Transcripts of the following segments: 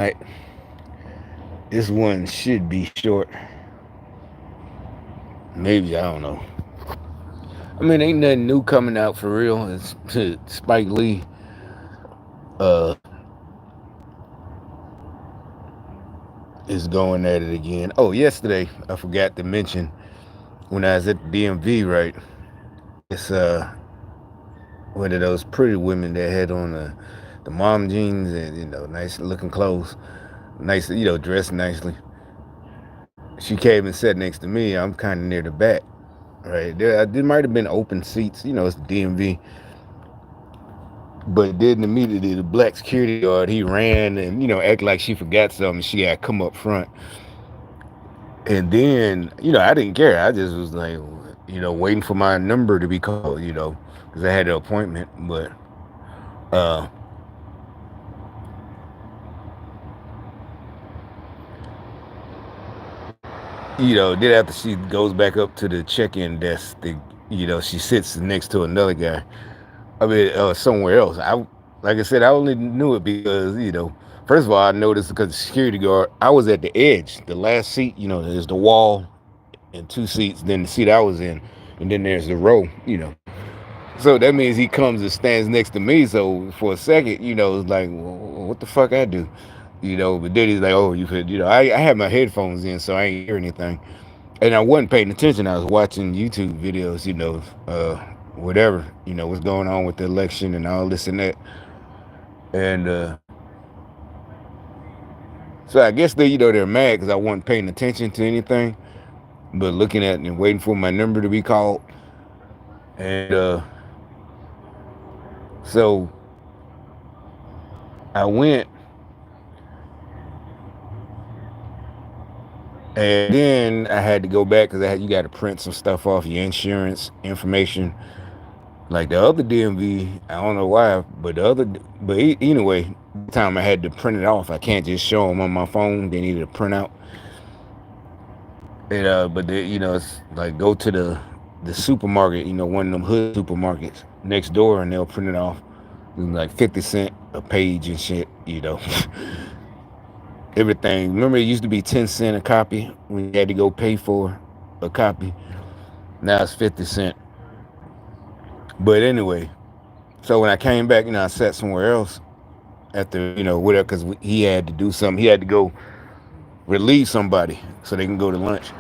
Right. This one should be short. Maybe, I don't know. I mean, ain't nothing new coming out for real. It's Spike Lee uh is going at it again. Oh, yesterday I forgot to mention when I was at the DMV, right? It's one of those pretty women that had on the mom jeans and nice looking clothes, nice dressed nicely. She came and sat next to me. I'm kind of near the back, right there might have been open seats. It's DMV. But then immediately the black security guard, he ran and act like she forgot something. She had come up front, and then I didn't care. I just was like, waiting for my number to be called, because I had an appointment. But uh, then after she goes back up to the check-in desk, she sits next to another guy. I mean, somewhere else. Like I said, I only knew it because first of all, I noticed because the security guard. I was at the edge, the last seat. There's the wall and two seats. Then the seat I was in, and then there's the row. So that means he comes and stands next to me. So for a second, it's like, well, what the fuck I do? But then he's like, oh, you could, I had my headphones in, so I ain't hear anything. And I wasn't paying attention. I was watching YouTube videos, whatever, what's going on with the election and all this and that. And so I guess they're mad because I wasn't paying attention to anything, but looking at and waiting for my number to be called. And so I went, and then I had to go back because you got to print some stuff off your insurance information. Like the other DMV, I don't know why, but anyway, the time I had to print it off. I can't just show them on my phone. They needed a printout. And but it's like go to the supermarket, one of them hood supermarkets next door, and they'll print it off. It's like 50 cents a page and shit. Everything. Remember, it used to be 10 cents a copy when you had to go pay for a copy. Now it's 50 cents. But anyway, so when I came back, I sat somewhere else after whatever, because he had to do something. He had to go relieve somebody so they can go to lunch.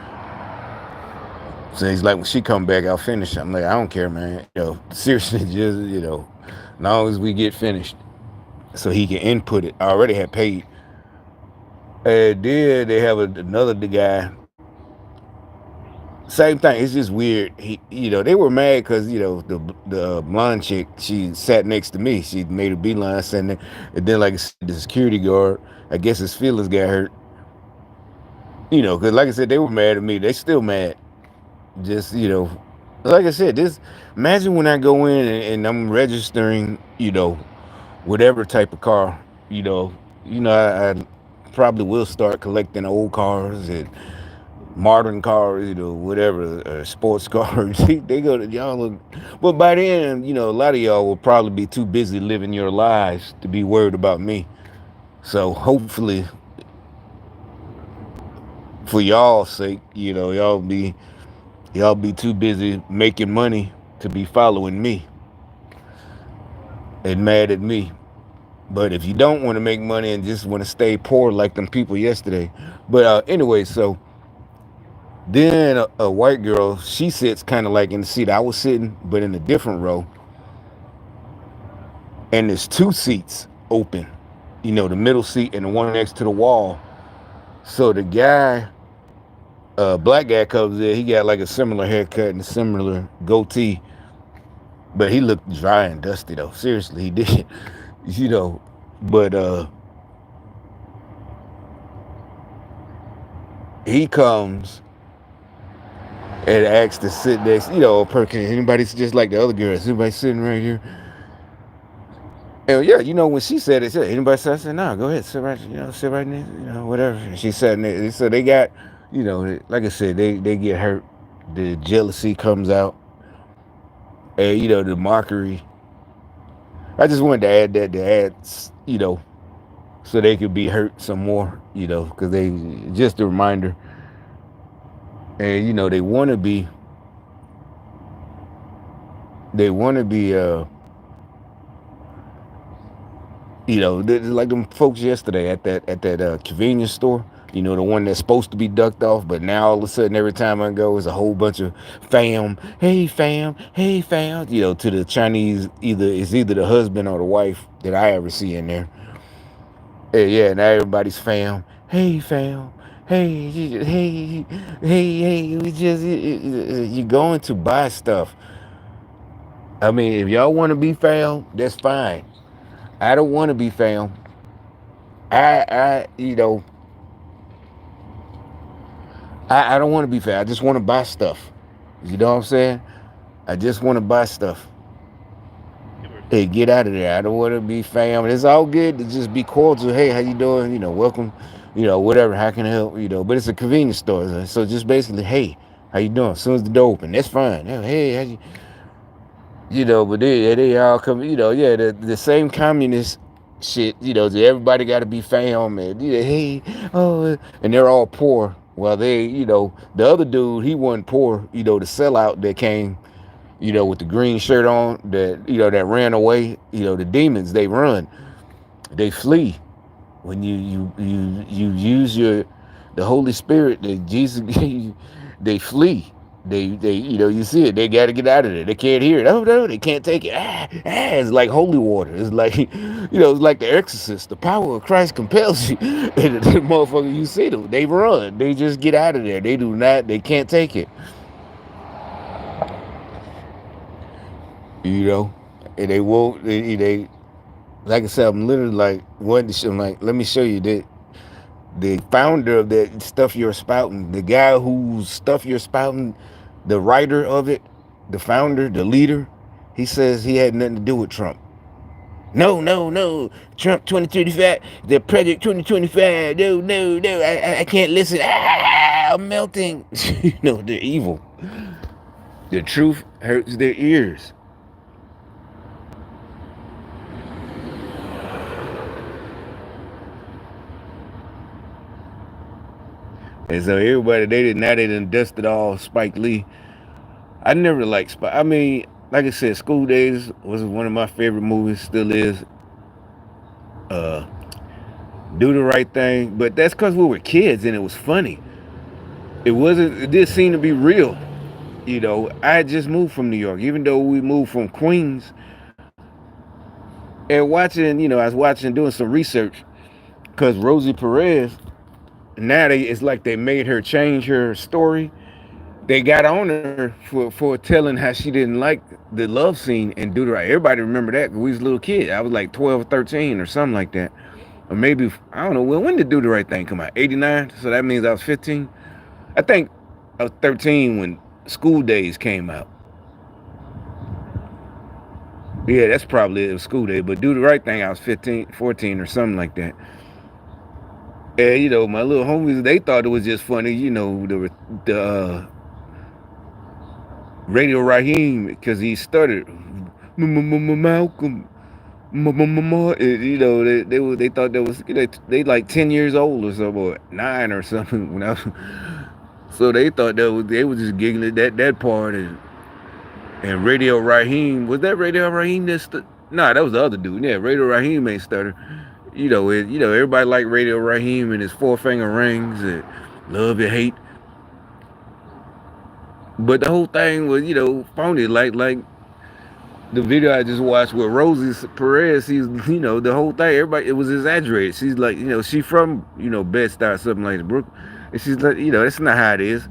So he's like, when she come back, I'll finish. I'm like, I don't care, man. Seriously, just as long as we get finished, so he can input it. I already had paid. And then they have another guy. Same thing. It's just weird. They were mad because the blonde chick, she sat next to me. She made a beeline, sitting there, and then like the security guard, I guess his feelings got hurt. Because like I said, they were mad at me. They still mad. Just like I said, this. Imagine when I go in and I'm registering, whatever type of car, I probably will start collecting old cars and modern cars, whatever, sports cars. They go to y'all. But by then, a lot of y'all will probably be too busy living your lives to be worried about me. So hopefully, for y'all's sake, y'all be too busy making money to be following me and mad at me. But if you don't want to make money and just want to stay poor like them people yesterday. But anyway, so then a white girl, she sits kind of like in the seat I was sitting, but in a different row. And there's two seats open, the middle seat and the one next to the wall. So the guy, black guy comes in, he got like a similar haircut and a similar goatee, but he looked dry and dusty though. Seriously, he did. But he comes and asks to sit next, a person. Anybody's just like the other girls. Everybody sitting right here. And yeah, when she said it, anybody said, I said, no, go ahead, sit right, sit right there, whatever. And she sat there. So they got, like I said, they get hurt. The jealousy comes out. And, the mockery. I just wanted to add that to add, so they could be hurt some more, because they just a reminder, and they want to be like them folks yesterday at that convenience store. The one that's supposed to be ducked off, but now all of a sudden, every time I go, it's a whole bunch of fam. Hey fam, hey fam. To the Chinese, either the husband or the wife that I ever see in there. Yeah, now everybody's fam. Hey fam. Hey, hey, hey. We just you're going to buy stuff. I mean, if y'all want to be fam, that's fine. I don't want to be fam. I don't want to be fam. I just want to buy stuff. You know what I'm saying? I just want to buy stuff. Hey, get out of there. I don't want to be fam. It's all good to just be cordial. Hey, how you doing? Welcome. Whatever. How can I help? But it's a convenience store, so just basically, hey, how you doing? As soon as the door open, that's fine. Hey, how but they all come. Yeah, the same communist shit. Everybody got to be fam, and hey, oh, and they're all poor. Well, the other dude, he wasn't poor. The sellout that came, with the green shirt on, that ran away. The demons, they run, they flee. When you use the Holy Spirit that Jesus gave you, they flee. They you see it. They got to get out of there. They can't hear it. Oh no, they can't take it. It's like holy water. It's like it's like the Exorcist. The power of Christ compels you. And the motherfucker, you see them. They run. They just get out of there. They do not. They can't take it. And they won't. They like I said. I'm literally like wanting to. I'm like, let me show you that. The founder of that stuff you're spouting, the guy whose stuff you're spouting, the writer of it, the founder, the leader, he says he had nothing to do with Trump. No, no, no. Trump 2025, the Project 2025. No, no, no. I can't listen. I'm melting. They're evil. The truth hurts their ears. And so everybody, they done dusted off Spike Lee. I never liked Spike. I mean, like I said, School Days was one of my favorite movies, still is. Do the Right Thing, but that's because we were kids and it was funny. It did seem to be real. I had just moved from New York, even though we moved from Queens. And I was watching, doing some research, because Rosie Perez, now it's like they made her change her story. They got on her for telling how she didn't like the love scene and Do the Right. Everybody remember that because we was a little kid. I was like 12 or 13 or something like that. Or maybe, I don't know, when did Do the Right Thing come out? 89? So that means I was 15? I think I was 13 when School Days came out. Yeah, that's probably it, School Day. But Do the Right Thing, I was 15, 14 or something like that. And, my little homies, they thought it was just funny, the Radio Raheem, because he stuttered. Malcolm. They thought that was, they like 10 years old or something, or 9 or something. So they thought they was just giggling at that part. And Radio Raheem, was that Radio Raheem Nah, that was the other dude. Yeah, Radio Raheem ain't stutter. Everybody liked Radio Raheem and his 4-finger rings and love and hate. But the whole thing was, phony. Like the video I just watched with Rosie Perez, the whole thing, everybody, it was exaggerated. She's like, she from, Bed-Stuy or something like that, and she's like, that's not how it is.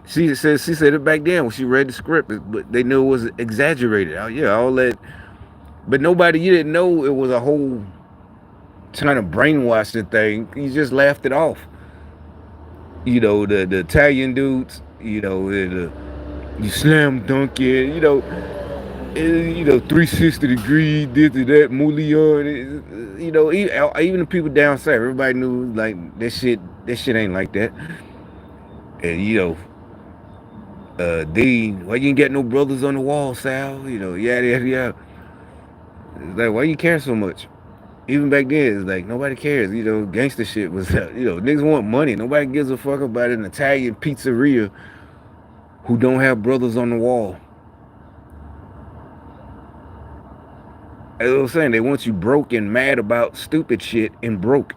She said it back then when she read the script, but they knew it was exaggerated. All that. But you didn't know it was a whole trying to brainwash the thing. You just laughed it off. The Italian dudes, you slam dunk it, 360 degrees, this and that, Moulion, even the people down south, everybody knew like that shit ain't like that. And Dean, why you ain't got no brothers on the wall, Sal? Yada yada yada. It's like, why you care so much? Even back then, it's like nobody cares. Gangster shit was, niggas want money. Nobody gives a fuck about an Italian pizzeria who don't have brothers on the wall. As I was saying, they want you broke and mad about stupid shit and broke.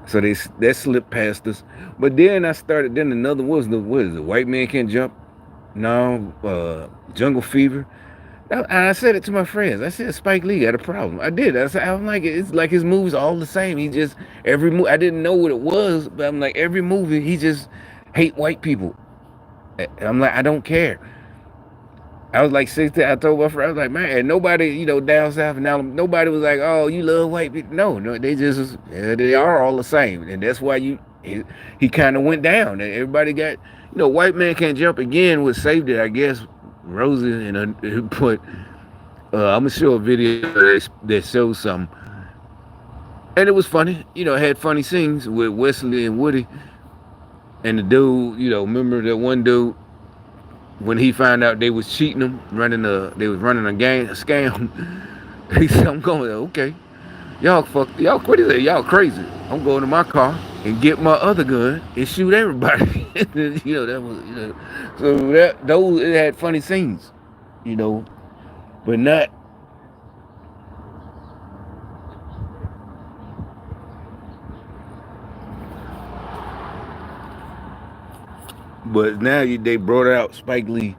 So that slipped past us. But then I started. Then another was what is it? White Man Can't Jump. No, Jungle Fever. And I said it to my friends. I said Spike Lee got a problem. I did. I said I'm like it's like his movies all the same. He just every movie. I didn't know what it was, but I'm like every movie he just hate white people. And I'm like I don't care. I was like 16. I told my friend I was like man, and nobody down south and Alabama, nobody was like oh you love white people. No, they just they are all the same, and that's why he kind of went down, and everybody got White Man Can't Jump again was saved it I guess. Rosie and put I'm gonna show a video that shows something, and it was funny. It had funny scenes with Wesley and Woody, and the dude. Remember that one dude when he found out they was cheating him, they was running a scam. He said, "I'm going okay, y'all what is it? Y'all crazy. I'm going to my car and get my other gun and shoot everybody." That was so those it had funny scenes, but not. But now they brought out Spike Lee,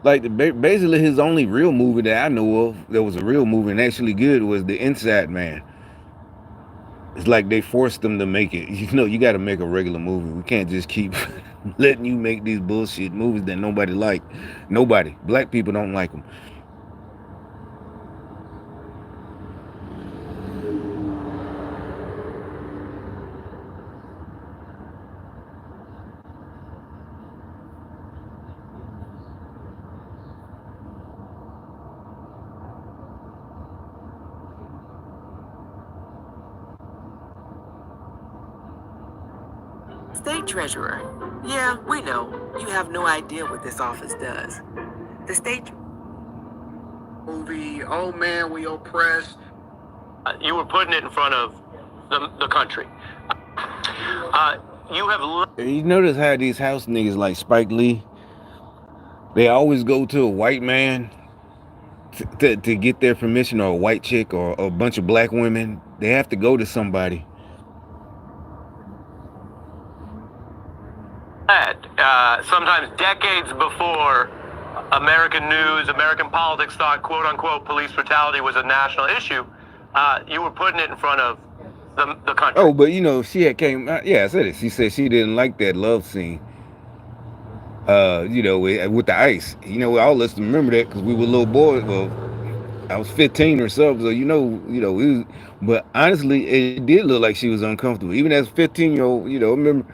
like basically his only real movie that I know of that was a real movie and actually good was The Inside Man. It's like they forced them to make it. You got to make a regular movie. We can't just keep letting you make these bullshit movies that nobody like. Nobody. Black people don't like them. State Treasurer. Yeah, we know. You have no idea what this office does. The state movie, oh man, we oppressed. You were putting it in front of the country. You have. You notice how these house niggas like Spike Lee, they always go to a white man to get their permission, or a white chick, or a bunch of black women. They have to go to somebody. Sometimes decades before American news, American politics thought, quote unquote, police brutality was a national issue, you were putting it in front of the country. Oh, but she had came. Yeah, I said it. She said she didn't like that love scene. With the ice. All us remember that because we were little boys. Well, I was 15 or so, so but honestly, it did look like she was uncomfortable. Even as a 15-year-old, I remember,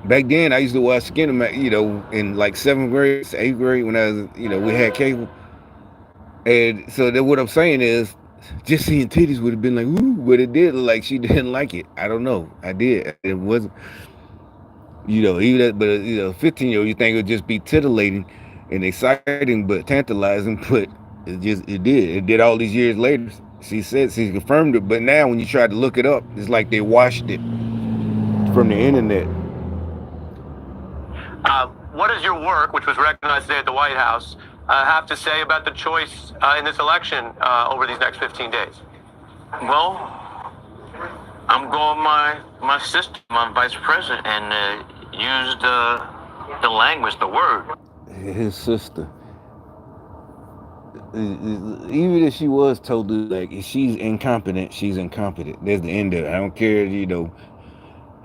back then I used to watch Skinner, in like 7th grade, 8th grade when I was, we had cable. And so that what I'm saying is, just seeing titties would have been like, ooh, but it did look like she didn't like it. I don't know. I did. It wasn't, even that, but 15-year-old, you think it would just be titillating and exciting, but tantalizing, but it did all these years later. She said she confirmed it, but now when you try to look it up, it's like they washed it from the internet. What does your work, which was recognized today at the White House, have to say about the choice in this election over these next 15 days? Well, I'm going my sister, my vice president, and used the language, the word. His sister. Even if she was totally like, if she's incompetent, she's incompetent. That's the end of it. I don't care,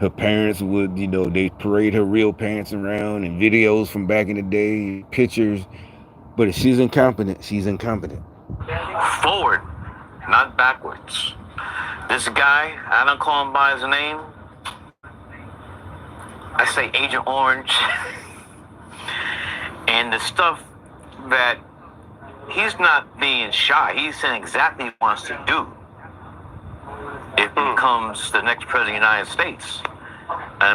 her parents would, they parade her real parents around and videos from back in the day, pictures. But if she's incompetent, she's incompetent. Forward, not backwards. This guy, I don't call him by his name. I say Agent Orange. And the stuff that he's not being shy. He's saying exactly what he wants to do if he becomes the next president of the United States.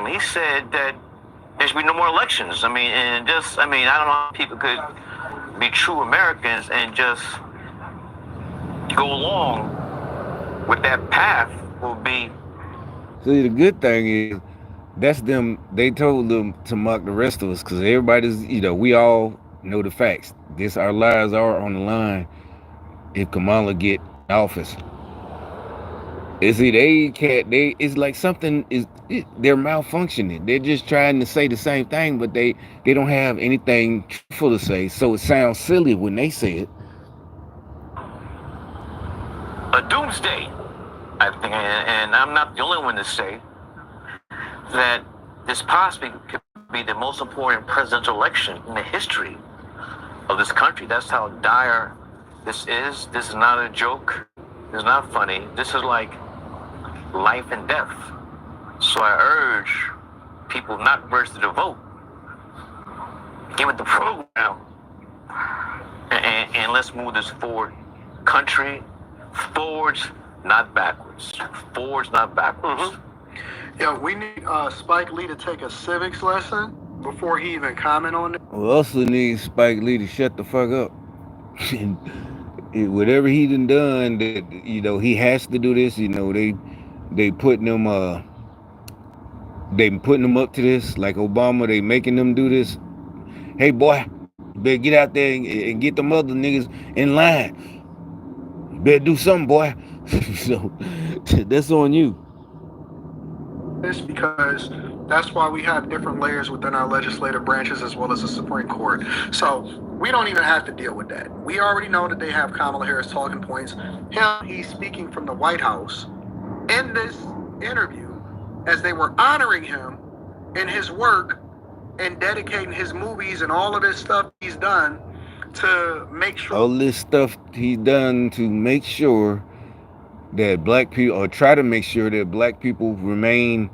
He said that there should be no more elections. I don't know how people could be true Americans and just go along with that path will be. See, the good thing is that's them. They told them to mock the rest of us because everybody's, we all know the facts. Our lives are on the line if Kamala get office. It's like something they're malfunctioning. They're just trying to say the same thing, but they don't have anything truthful to say. So it sounds silly when they say it. A doomsday, I think, and I'm not the only one to say that this possibly could be the most important presidential election in the history of this country. That's how dire this is. This is not a joke. It's not funny. This is like life and death. So I urge people not register to vote. Get with the program. And let's move this forward. Country forwards, not backwards. Forwards, not backwards. Mm-hmm. Yeah, we need Spike Lee to take a civics lesson before he even comment on it. We also need Spike Lee to shut the fuck up. Whatever he done, that he has to do this. They putting him up to this, like Obama. They making them do this. Hey boy, you better get out there and get them other niggas in line. You better do something, boy. So that's on you. This because that's why we have different layers within our legislative branches as well as the Supreme Court. So we don't even have to deal with that. We already know that they have Kamala Harris talking points. He's speaking from the White House in this interview as they were honoring him in his work and dedicating his movies and all of this stuff he's done to make sure. All this stuff he's done to make sure that black people, or try to make sure that black people remain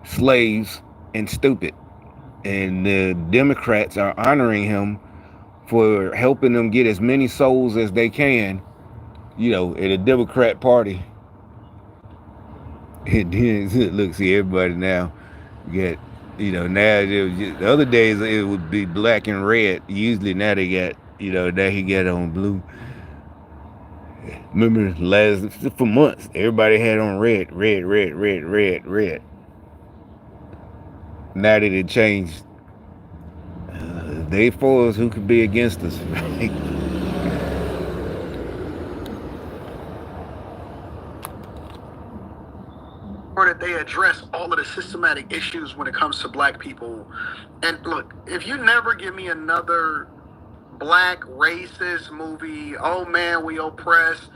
slaves and stupid. And the Democrats are honoring him for helping them get as many souls as they can, at a Democrat party. And then, look, see, everybody now get, now the other days it would be black and red. Usually now they got, now he got on blue. Remember for months, everybody had on red. Now that it changed, they for us, who could be against us, right? Or that they address all of the systematic issues when it comes to black people. And look, if you never give me another black racist movie, oh man, we oppress.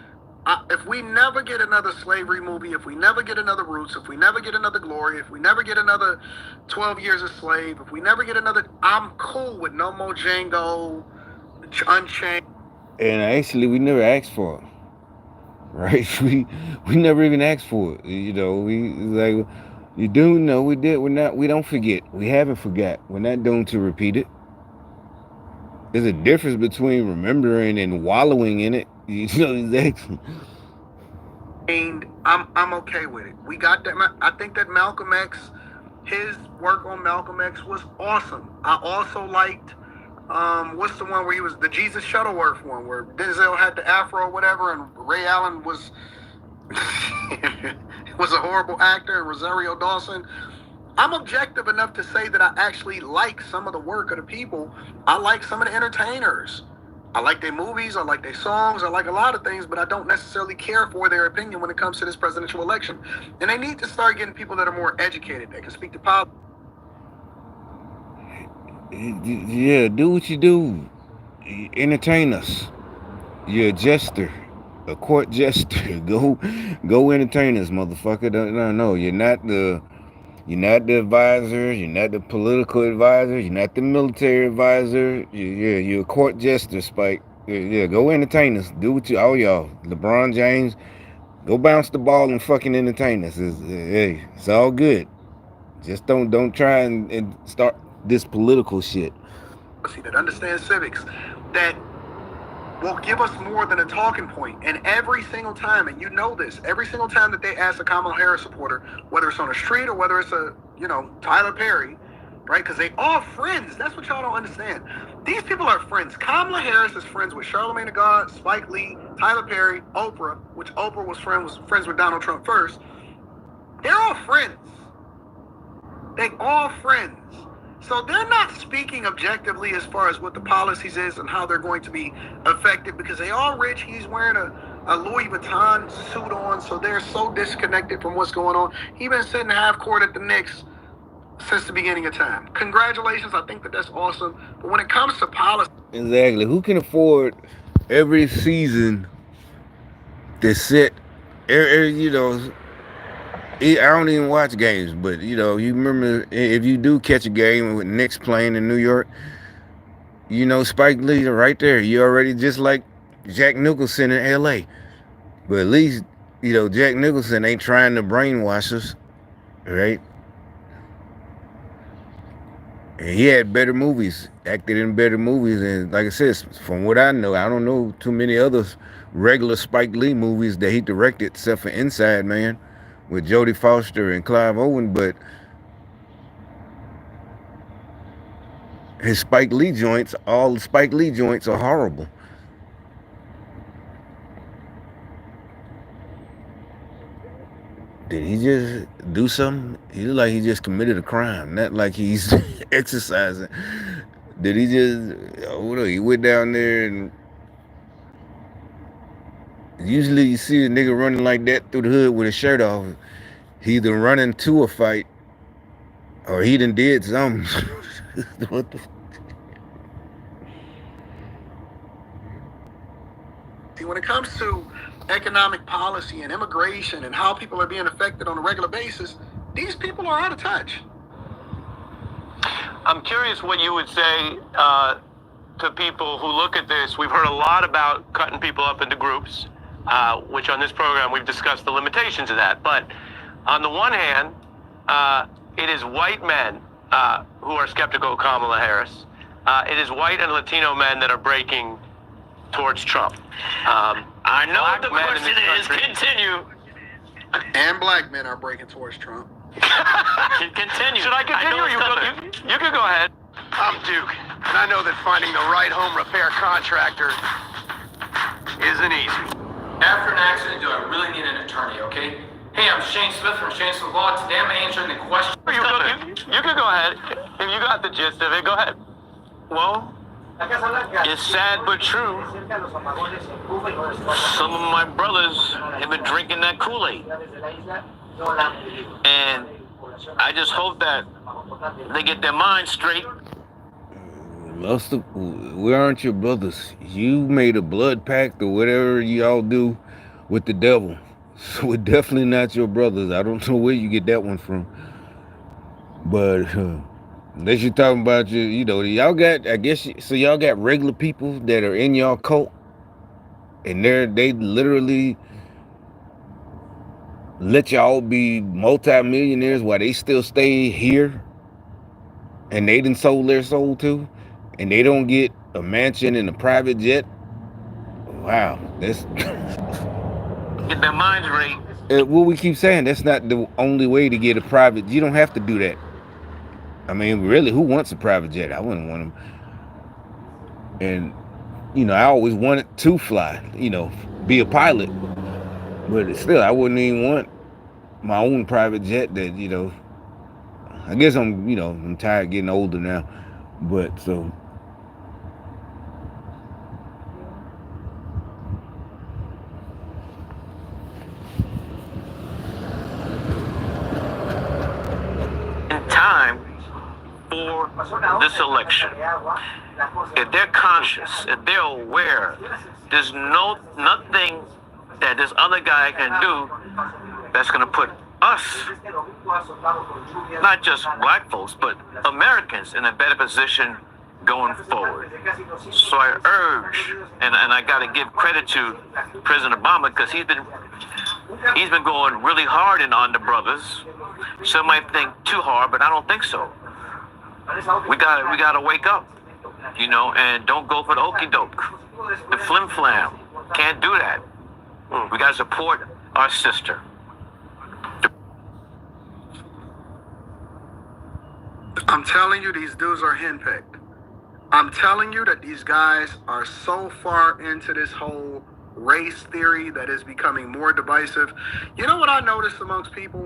If we never get another slavery movie, if we never get another Roots, if we never get another Glory, if we never get another 12 Years a Slave, if we never get another, I'm cool with no more Django, Unchained. And actually, we never asked for it, right? We never even asked for it. We like, you do know we did. We don't forget. We haven't forgot. We're not doomed to repeat it. There's a difference between remembering and wallowing in it. Exactly. And I'm okay with it. We got that. I think that Malcolm X, his work on Malcolm X was awesome. I also liked what's the one where he was the Jesus Shuttleworth one, where Denzel had the afro or whatever, and Ray Allen was was a horrible actor, and Rosario Dawson. I'm objective enough to say that I actually like some of the work of the people. I like some of the entertainers. I like their movies, I like their songs, I like a lot of things, but I don't necessarily care for their opinion when it comes to this presidential election. And they need to start getting people that are more educated, that can speak to politics. Yeah, do what you do. Entertain us. You're a jester, a court jester. Go entertain us, motherfucker. No, you're not the advisor. You're not the political advisor. You're not the military advisor. You're a court jester, Spike. Yeah, go entertain us. Do what all y'all. LeBron James, go bounce the ball and fucking entertain us. It's all good. Just don't try and start this political shit. That understands civics, that will give us more than a talking point. And every single time, and you know this, every single time that they ask a Kamala Harris supporter, whether it's on the street or whether it's Tyler Perry, right? Because they all friends. That's what y'all don't understand. These people are friends. Kamala Harris is friends with Charlamagne the God, Spike Lee, Tyler Perry, Oprah, which Oprah was friends with Donald Trump first. They're all friends. They all friends. So they're not speaking objectively as far as what the policies is and how they're going to be affected because they all rich. He's wearing a Louis Vuitton suit on, so they're so disconnected from what's going on. He's been sitting half court at the Knicks since the beginning of time. Congratulations. I think that's awesome. But when it comes to policy... Exactly. Who can afford every season to sit, you know, I don't even watch games, but, you know, you remember if you do catch a game with Knicks playing in New York, you know, Spike Lee right there. You already just like Jack Nicholson in L.A. But at least, you know, Jack Nicholson ain't trying to brainwash us, right? And he had better movies, acted in better movies. And like I said, from what I know, I don't know too many other regular Spike Lee movies that he directed, except for Inside Man with Jodie Foster and Clive Owen. But his Spike Lee joints, all the Spike Lee joints are horrible. Did he just do something? He looked like he just committed a crime, not like he's exercising. Did he just, he went down there and usually you see a nigga running like that through the hood with his shirt off. He either running to a fight or he done did something. What the? See, when it comes to economic policy and immigration and how people are being affected on a regular basis, these people are out of touch. I'm curious what you would say to people who look at this. We've heard a lot about cutting people up into groups, which on this program we've discussed the limitations of that. But on the one hand, it is white men who are skeptical of Kamala Harris. It is white and Latino men that are breaking towards Trump. I know what the black men in question this is. country- Continue. And black men are breaking towards Trump. Continue. Should I continue? know You can go ahead. I'm Duke, and I know that finding the right home repair contractor isn't easy. After an accident, do I really need an attorney, okay? Hey, I'm Shane Smith from Shane Smith Law. Today I'm answering the question. You can go ahead. If you got the gist of it, go ahead. Well, it's sad but true. Some of my brothers have been drinking that Kool-Aid. And I just hope that they get their minds straight. We aren't your brothers. You made a blood pact or whatever y'all do with the devil. So we're definitely not your brothers. I don't know where you get that one from. But unless you're talking about y'all got, I guess, so y'all got regular people that are in y'all cult. And they literally let y'all be multi-millionaires while they still stay here. And they done sold their soul too. And they don't get a mansion and a private jet. Wow, that's Get their minds right. what we keep saying. That's not the only way to get a private. You don't have to do that. I mean, really, who wants a private jet? I wouldn't want them. And I always wanted to fly. Be a pilot. But still, I wouldn't even want my own private jet. That I guess I'm tired of getting older now. But so. In time for this election, if they're conscious, if they're aware, there's nothing that this other guy can do that's going to put us, not just black folks, but Americans, in a better position going forward. So I urge, and I got to give credit to President Obama, because he's been going really hard on the brothers. Some might think too hard, but I don't think so. We got to wake up, and don't go for the okie doke, the flim flam. Can't do that. We got to support our sister. I'm telling you, these dudes are henpecked. I'm telling you that these guys are so far into this whole race theory that is becoming more divisive. You know what I noticed amongst people?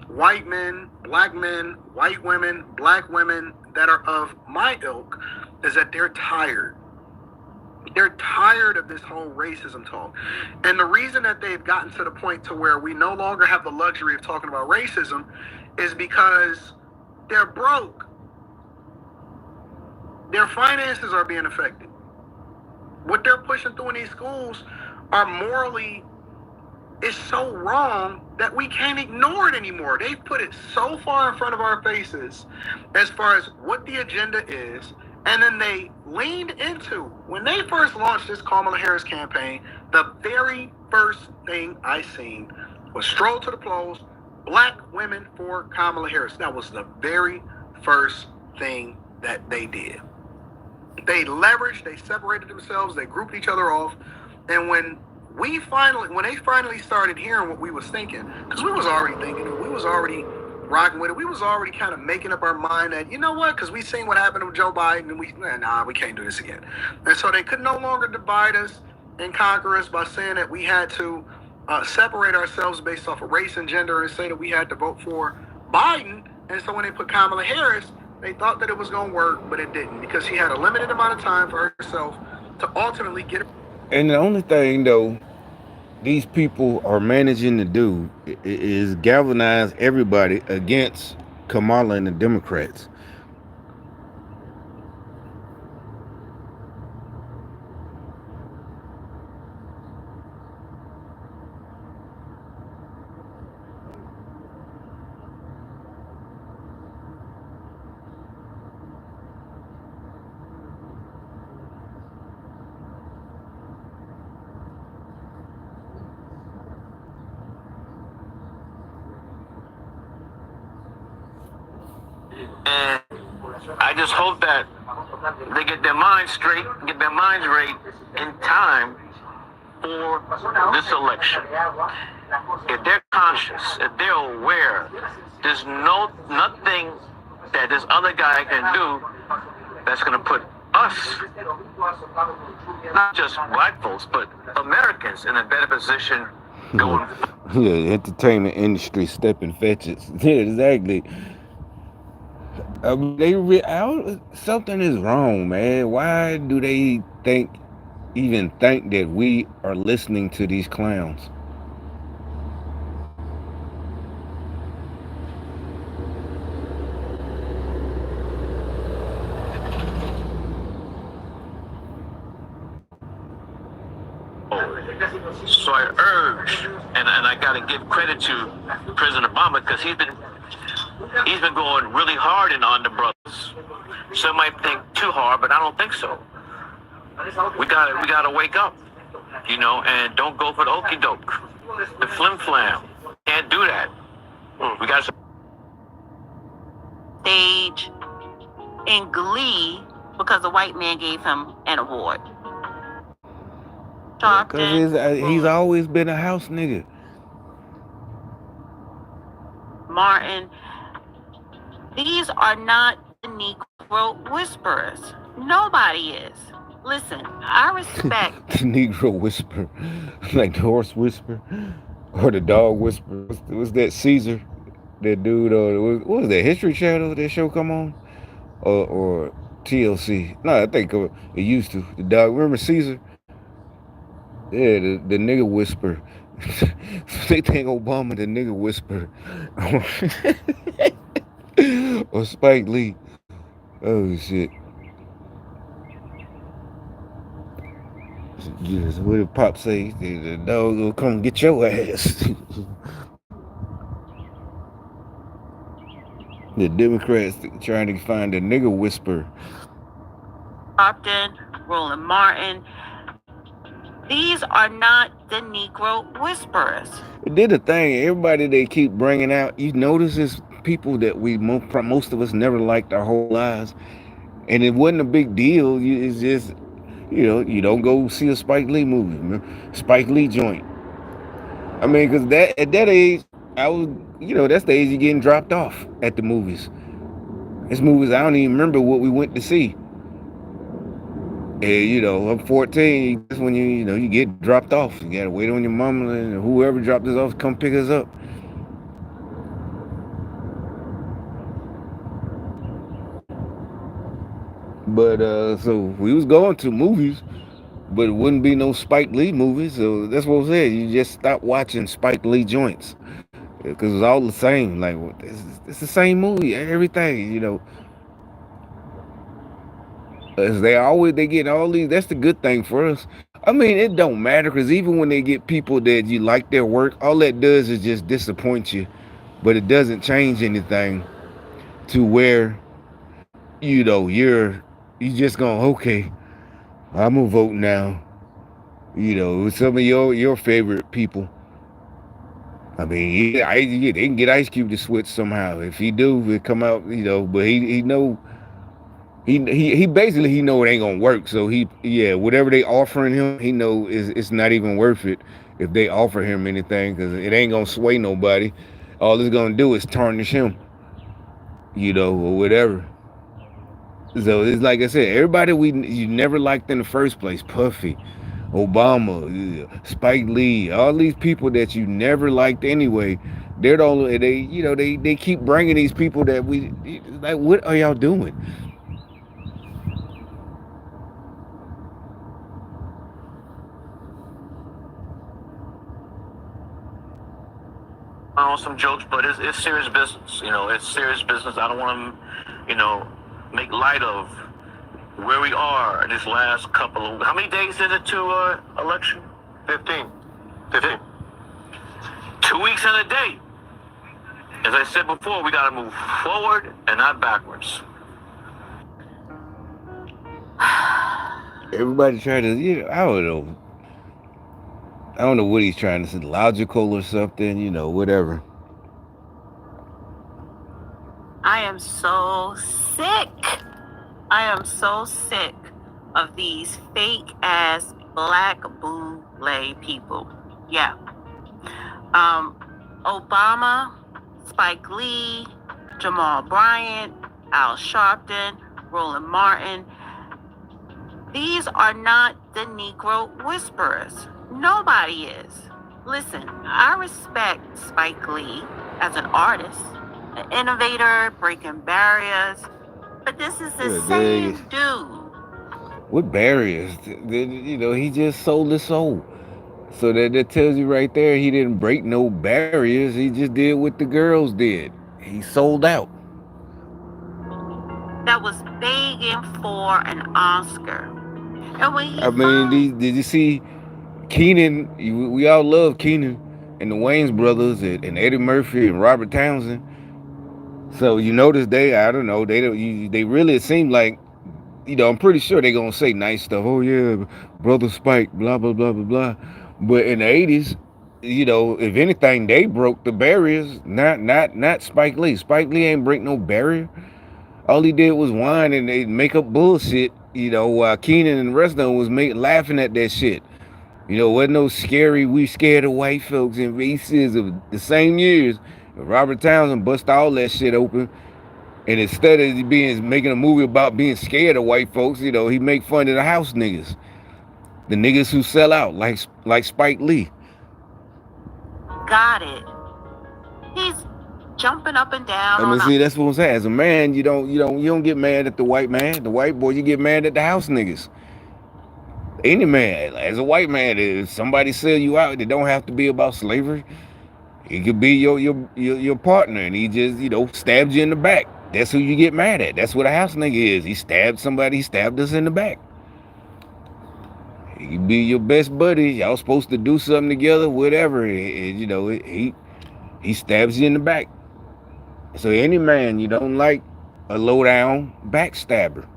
White men, white women, black women that are of my ilk is that they're tired. They're tired of this whole racism talk. And the reason that they've gotten to the point to where we no longer have the luxury of talking about racism is because they're broke. Their finances are being affected. What they're pushing through in these schools are morally is so wrong that we can't ignore it anymore. They've put it so far in front of our faces as far as what the agenda is. And then they leaned into, when they first launched this Kamala Harris campaign, the very first thing I seen was Stroll to the Polls, Black Women for Kamala Harris. That was the very first thing that they did. They leveraged, they separated themselves, they grouped each other off. And when they finally started hearing what we was thinking, because we was already thinking it, we was already rocking with it, we was already kind of making up our mind that, you know what, because we seen what happened with Joe Biden, and we can't do this again. And so they could no longer divide us and conquer us by saying that we had to separate ourselves based off of race and gender and say that we had to vote for Biden. And so when they put Kamala Harris, they thought that it was going to work, but it didn't, because she had a limited amount of time for herself to ultimately get it. And the only thing, though, these people are managing to do is galvanize everybody against Kamala and the Democrats. And I just hope that they get their minds straight, get their minds right in time for this election. If they're conscious, if they're aware, there's nothing that this other guy can do that's going to put us, not just black folks, but Americans, in a better position going forward. Yeah, entertainment industry stepping fetches. Yeah, exactly. Something is wrong, man. Why do they even think that we are listening to these clowns? So I urge, and I got to give credit to President Obama, because he's been going really hard on the brothers. Some might think too hard, but I don't think so. We gotta wake up, and don't go for the okey doke, the flim flam. Can't do that. We got to stage in glee because a white man gave him an award. Because he's always been a house nigga. Martin, these are not the Negro whisperers. Nobody is. Listen, I respect the Negro whisper, like the horse whisper or the dog whisper. What's that, Caesar? That dude, what was that, History Channel, that show come on? Or TLC? No, I think it used to. The dog, remember Caesar? Yeah, the nigga whisper. They think Obama the nigga whisper. Or Spike Lee. Oh shit. Yes, what did Pop say? The dog will come get your ass. The Democrats trying to find a nigga whisper. Upton, Roland Martin. These are not the Negro whisperers. It did a thing. Everybody they keep bringing out, you notice it's people that most of us never liked our whole lives. And it wasn't a big deal. It's just, you don't go see a Spike Lee movie, man. Spike Lee joint. I mean, because at that age, I was, that's the age you're getting dropped off at the movies. It's movies I don't even remember what we went to see. And I'm 14. That's when you get dropped off. You gotta wait on your mama and whoever dropped us off come pick us up. But so we was going to movies, but it wouldn't be no Spike Lee movies. So that's what I said. You just stop watching Spike Lee joints because it's all the same. Like it's the same movie, everything. As they get all these. That's the good thing for us. I mean, it don't matter because even when they get people that you like their work, all that does is just disappoint you, but it doesn't change anything to where you just going, okay, I'm gonna vote now. Some of your favorite people. I mean, they can get Ice Cube to switch somehow. If he do, it come out, but he know. He basically he know it ain't gonna work. So whatever they offering him, he know it's not even worth it if they offer him anything because it ain't gonna sway nobody. All it's gonna do is tarnish him, or whatever. So it's like I said, everybody you never liked in the first place, Puffy, Obama, Spike Lee, all these people that you never liked anyway. They're the only they keep bringing these people that we like. What are y'all doing? On some jokes, but it's serious business. It's serious business. I don't want to, make light of where we are in this last couple of. How many days is it to election? 15. 2 weeks and a day. As I said before, we got to move forward and not backwards. Everybody trying to, I don't know. I don't know what he's trying to say, logical or something, whatever. I am so sick. I am so sick of these fake ass black bootleg people. Yeah. Obama, Spike Lee, Jamal Bryant, Al Sharpton, Roland Martin. These are not the Negro whisperers. Nobody is. Listen, I respect Spike Lee as an artist, an innovator, breaking barriers, but this is the same dude. What barriers? He just sold his soul. So that tells you right there he didn't break no barriers. He just did what the girls did. He sold out. That was begging for an Oscar. And when did you see Keenen? We all love Keenen and the Wayans brothers and Eddie Murphy and Robert Townsend. So notice I don't know, they really seem like, I'm pretty sure they're gonna say nice stuff. Oh yeah, brother Spike, blah blah blah blah blah. But in the 80s, if anything, they broke the barriers. Not Spike Lee. Spike Lee ain't break no barrier. All he did was whine and they make up bullshit. While Keenen and the rest of them was laughing at that shit. Wasn't no scary. We scared of white folks in races of the same years. Robert Townsend bust all that shit open, and instead of making a movie about being scared of white folks, he make fun of the house niggas, the niggas who sell out like Spike Lee. Got it. He's jumping up and down. See, that's what I'm saying. As a man, you don't get mad at the white man, the white boy. You get mad at the house niggas. Any man, as a white man, if somebody sell you out, it don't have to be about slavery. It could be your partner, and he just stabbed you in the back. That's who you get mad at. That's what a house nigga is. He stabbed somebody. He stabbed us in the back. He could be your best buddy. Y'all supposed to do something together, whatever. He stabs you in the back. So any man you don't like, a low down backstabber.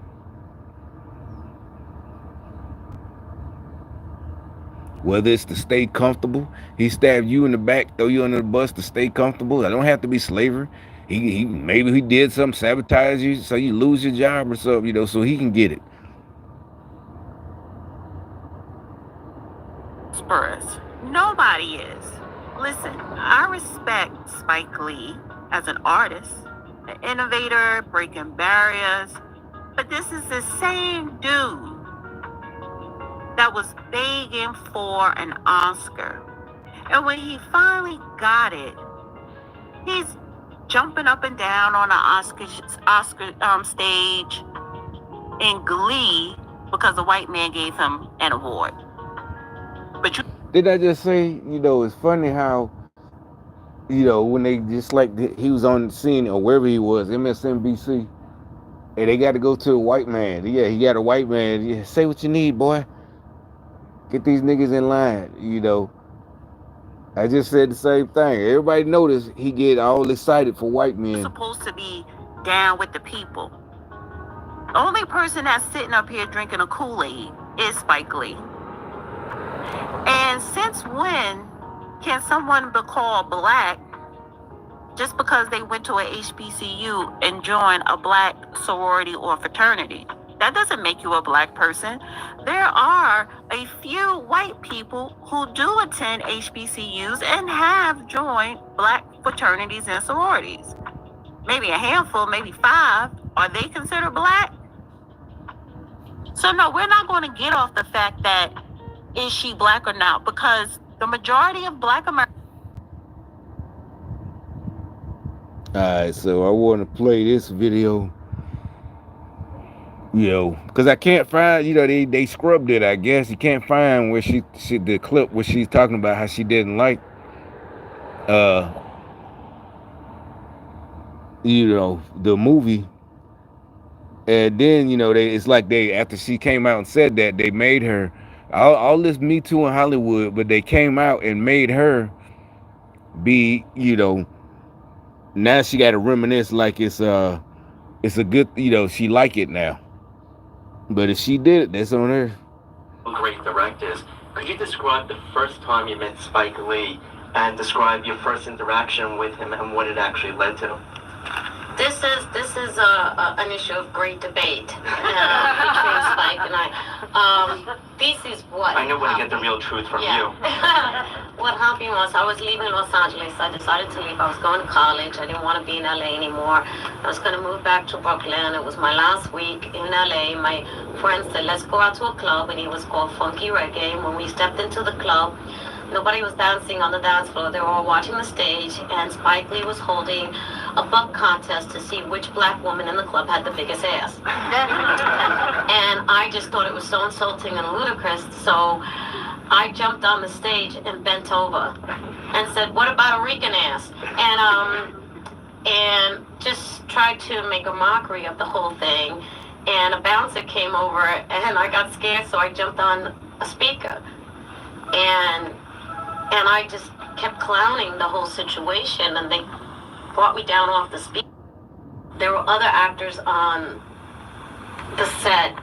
Whether it's to stay comfortable, he stabbed you in the back, throw you under the bus to stay comfortable. I don't have to be slavery. He maybe he did something, sabotage you, so you lose your job or something, so he can get it. Spurs. Nobody is. Listen, I respect Spike Lee as an artist, an innovator, breaking barriers. But this is the same dude that was begging for an Oscar. And when he finally got it, he's jumping up and down on the Oscar stage in glee because a white man gave him an award. But Did I just say, it's funny how, when they just he was on the scene or wherever he was, MSNBC, and they got to go to a white man. Yeah, he got a white man. Yeah, say what you need, boy. Get these niggas in line, I just said the same thing. Everybody noticed he get all excited for white men. Supposed to be down with the people. The only person that's sitting up here drinking a Kool-Aid is Spike Lee. And since when can someone be called black just because they went to a HBCU and joined a black sorority or fraternity? That doesn't make you a black person. There are a few white people who do attend HBCUs and have joined black fraternities and sororities. Maybe a handful, maybe 5. Are they considered black? So no, we're not going to get off the fact that is she black or not, because the majority of black Americans. Alright, so I want to play this video. Because I can't find, they scrubbed it, I guess. You can't find where she the clip where she's talking about how she didn't like, the movie. And then, it's like after she came out and said that, they made her, all this Me Too in Hollywood, but they came out and made her be, now she got to reminisce like it's a good, she like it now. But if she did it, that's on her. Great directors. Could you describe the first time you met Spike Lee and describe your first interaction with him and what it actually led to? This is an issue of great debate between Spike and I. This is what I know when to get the real truth from you. What happened was I was leaving Los Angeles. I decided to leave. I was going to college. I didn't want to be in LA anymore. I was going to move back to Brooklyn. It was my last week in LA. My friend said, let's go out to a club, and it was called Funky Reggae. When we stepped into the club, nobody was dancing on the dance floor. They were all watching the stage, and Spike Lee was holding a buck contest to see which black woman in the club had the biggest ass. And I just thought it was so insulting and ludicrous, so I jumped on the stage and bent over and said, what about a Rican ass? And just tried to make a mockery of the whole thing. And a bouncer came over, and I got scared, so I jumped on a speaker. And I just kept clowning the whole situation, and they brought me down off the speaker. There were other actors on the set,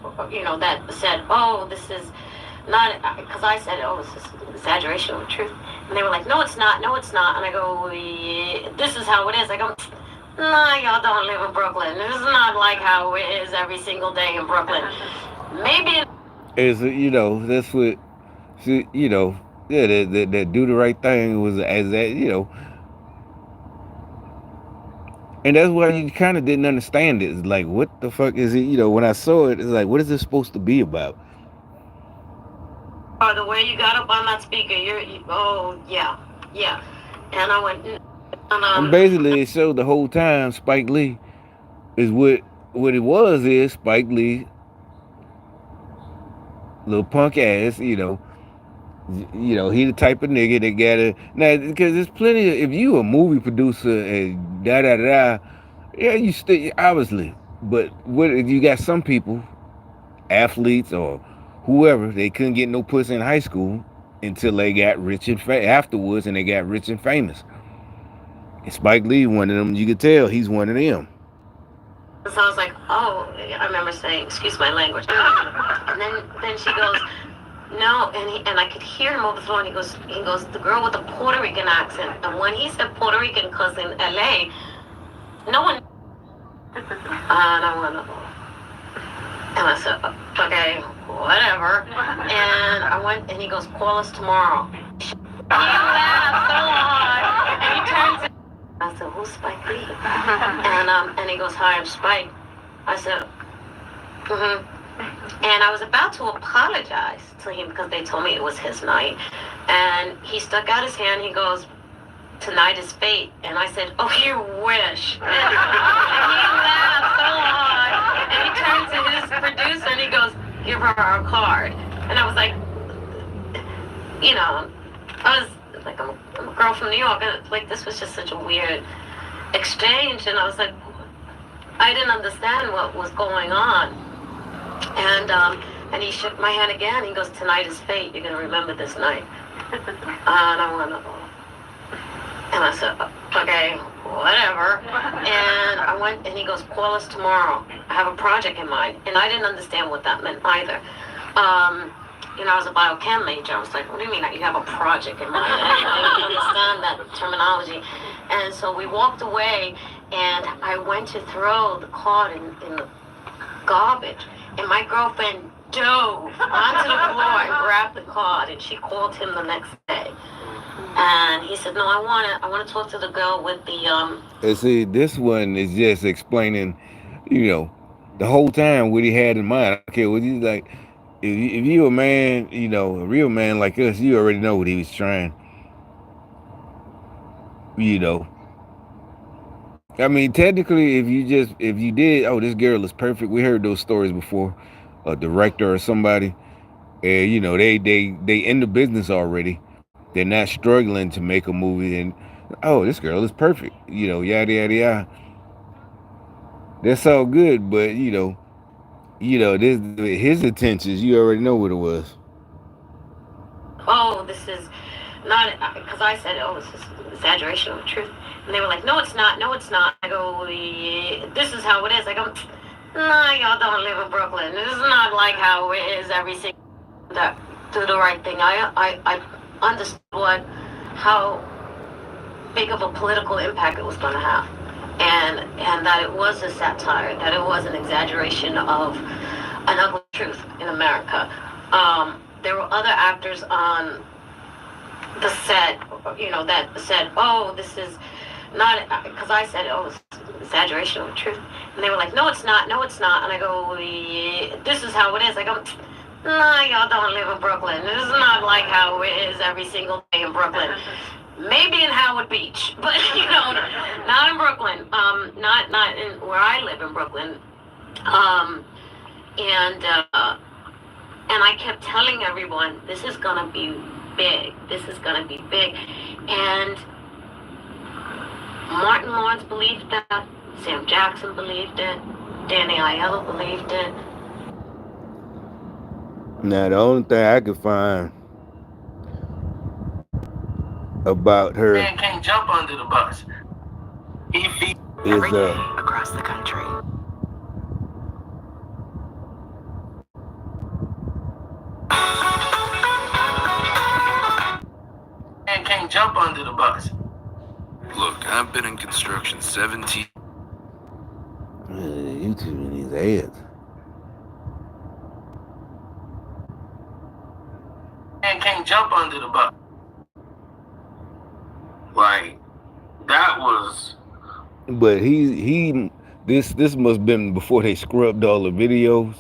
that said, oh, this is not, because I said, oh, this is an exaggeration of the truth. And they were like, no, it's not, no, it's not. And I go, yeah, this is how it is. I go, no, y'all don't live in Brooklyn. This is not like how it is every single day in Brooklyn. Maybe that's what, that do the right thing was as that, and that's why you kind of didn't understand it. It's like, what the fuck is it? When I saw it, it's like, what is this supposed to be about? The way you got up on that speaker, oh, yeah. And I went, and basically, it showed the whole time Spike Lee is what it was is Spike Lee, little punk ass, he the type of nigga that gotta, now, because there's plenty of, if you a movie producer and yeah, you still, obviously, but what if you got some people, athletes or whoever, they couldn't get no pussy in high school until they got rich and afterwards, and they got rich and famous. And Spike Lee, one of them, you could tell he's one of them. So I was like, oh, I remember saying, excuse my language. And then she goes, no, and I could hear him over the phone. He goes, the girl with the Puerto Rican accent. And when he said Puerto Rican, because in LA, no one. And I went, and I said, okay, whatever. And I went, and he goes, call us tomorrow. He laughed so hard, and he turns. I said, who's Spike Lee? And And he goes, "Hi, I'm Spike." I said, "Mm-hmm." And I was about to apologize to him because they told me it was his night. And he stuck out his hand. He goes, "Tonight is fate." And I said, "Oh, you wish." And he laughed so hard. And he turned to his producer and he goes, "Give her our card." And I was like, you know, I was like, I'm a girl from New York. And like, this was just such a weird exchange. And I was like, I didn't understand what was going on. And he shook my hand again. He goes, "Tonight is fate. You're going to remember this night." And I went, and I said, "Okay, whatever." And I went, and he goes, "Call us tomorrow. I have a project in mind." And I didn't understand what that meant either. You know, I was a biochem major. I was like, "What do you mean that you have a project in mind?" I didn't understand that terminology. And so we walked away, and I went to throw the card in the garbage. And my girlfriend dove onto the floor and grabbed the card, and she called him the next day. And he said, "No, I want to talk to the girl with the And see, this one is just explaining, you know, the whole time what he had in mind. Okay, what he's like, if you a man, you know, a real man like us, you already know what he was trying. You know, I mean, technically, if you did, oh, this girl is perfect. We heard those stories before, a director or somebody, and you know, they in the business already. They're not struggling to make a movie, and oh, this girl is perfect. You know, yada yada yada. That's all good, but you know, this his intentions. You already know what it was. "Oh, this is not," because I said, "Oh, this is exaggeration of the truth." And they were like, "No, it's not. No, it's not." I go, "Yeah, this is how it is." I go, "No, y'all don't live in Brooklyn. This is not like how it is every single that do the right thing." I understood how big of a political impact it was going to have, and that it was a satire, that it was an exaggeration of an ugly truth in America. There were other actors on the set, you know, that said, "Oh, this is not," because I said, "Oh, it's exaggeration of the truth." And they were like, "No, it's not. No, it's not." And I go, "Yeah, this is how it is." I go, "No, y'all don't live in Brooklyn. This is not like how it is every single day in Brooklyn. Maybe in Howard Beach, but you know, not in Brooklyn. Not in where I live in Brooklyn." And I kept telling everyone, "This is gonna be big. This is gonna be big." And Martin Lawrence believed that. Sam Jackson believed it. Danny Aiello believed it. Now, the only thing I could find about her Man can't jump under the bus. He feeds is across the country. Man can't jump under the bus. Look, I've been in construction 17. YouTube in these ads. Man can't jump under the bus. Like, that was. But this must have been before they scrubbed all the videos.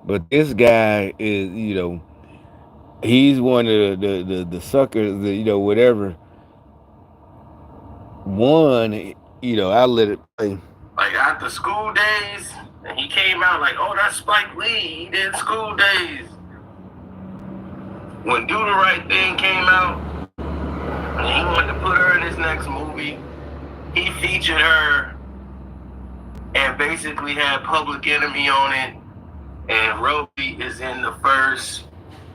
But this guy is, you know, he's one of the suckers, you know, whatever. One, you know, I let it play. Like, after School Days, and he came out like, "Oh, that's Spike Lee. He did School Days." When Do the Right Thing came out, and he wanted to put her in his next movie, he featured her and basically had Public Enemy on it. And Roby is in the first